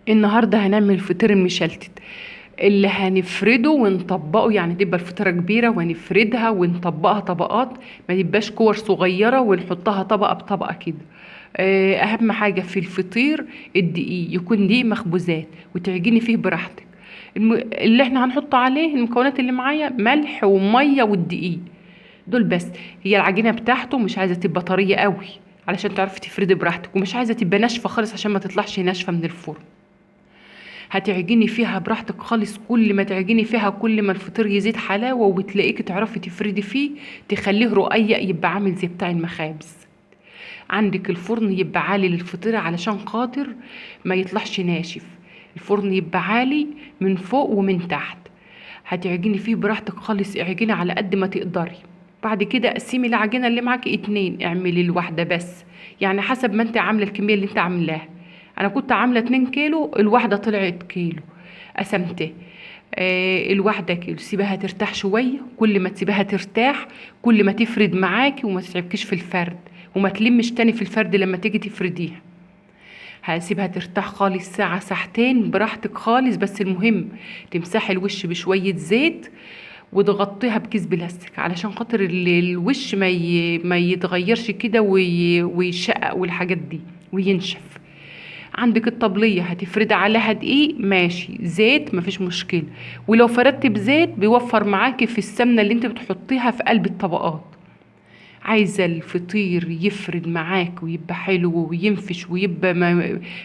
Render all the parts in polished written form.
النهارده هنعمل الفطير المشلتت اللي هنفرده ونطبقه. يعني تبقى الفطيره كبيره ونفردها ونطبقها طبقات، ما تبقاش كور صغيره ونحطها طبقه بطبقه كده. اهم حاجه في الفطير الدقيق يكون دقيق مخبوزات وتعجني فيه براحتك. اللي احنا هنحط عليه المكونات اللي معايا ملح وميه والدقيق دول بس. هي العجينه بتاعته مش عايزه تبقى طريه قوي علشان تعرفي تفردي براحتك، ومش عايزه تبقى ناشفه خالص عشان ما تطلعش ناشفه من الفرن. هتعجني فيها براحتك خالص، كل ما تعجني فيها كل ما الفطير يزيد حلاوة، وبتلاقيك تعرفي تفردي فيه تخليه رقيق يبقى عامل زي بتاع المخابز. عندك الفرن يبقى عالي للفطيرة علشان خاطر ما يطلعش ناشف. الفرن يبقى عالي من فوق ومن تحت. هتعجني فيه براحتك خالص، اعجني على قد ما تقدري. بعد كده قسمي العجينة اللي معاكي اتنين، اعملي الواحدة بس، يعني حسب ما انت عاملة الكمية اللي انت عاملاها. انا كنت عاملة 2 كيلو، الواحدة طلعت كيلو، قسمته. الواحدة كيلو، سيبها ترتاح شوية. كل ما تسيبها ترتاح كل ما تفرد معاكي وما تتعبكيش في الفرد، وما تلمش تاني في الفرد لما تيجي تفرديها. هسيبها ترتاح خالص ساعة ساعتين براحتك خالص، بس المهم تمسحي الوش بشوية زيت وتغطيها بكيس بلاستيك علشان خاطر الوش ما يتغيرش كده ويشقق والحاجات دي وينشف. عندك الطبلية هتفردي عليها دقيق ماشي، زيت مفيش مشكلة. ولو فردت بزيت بيوفر معاكي في السمنة اللي انت بتحطيها في قلب الطبقات. عايزة الفطير يفرد معاك ويبقى حلو وينفش ويبقى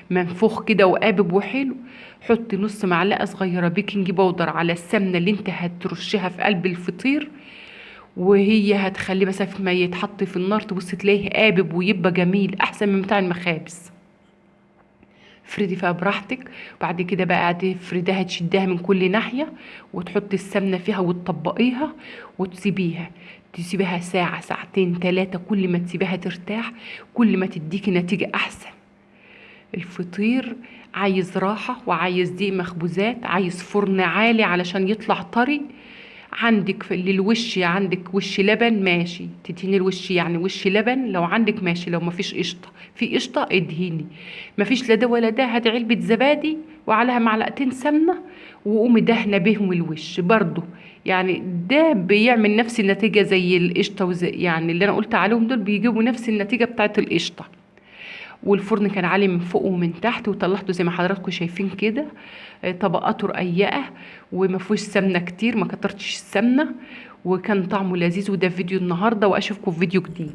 منفوخ كده وقابب وحلو، حطي نص معلقة صغيرة بيكنج باودر على السمنة اللي انت هترشها في قلب الفطير، وهي هتخليه مسافة ما يتحط في النار تبص تلاقيه قابب ويبقى جميل احسن من بتاع المخابز. افردي فيها براحتك. بعد كده بقى تفردها تشدها من كل ناحية وتحطي السمنة فيها وتطبقيها تسيبيها ساعة ساعتين 3. كل ما تسيبيها ترتاح كل ما تديكي نتيجة أحسن. الفطير عايز راحة وعايز دقيق مخبوزات، عايز فرن عالي علشان يطلع طري. عندك للوش، عندك وش لبن ماشي، تدهني الوش يعني وش لبن لو عندك ماشي، لو مفيش قشطة في قشطة ادهني. مفيش لا ده ولا ده، هات علبة زبادي وعليها معلقتين سمنة وقومي دهنة بيهم الوش برضو. يعني ده بيعمل نفس النتيجة زي القشطة، يعني اللي انا قلت عليهم دول بيجيبوا نفس النتيجة بتاعت القشطة. والفرن كان عالي من فوق ومن تحت، وطلعته زي ما حضراتكم شايفين كده. طبقاته رقيقه وما فيهوش سمنه كتير، ما كترتش السمنه، وكان طعمه لذيذ. وده فيديو النهارده، واشوفكم في فيديو جديد.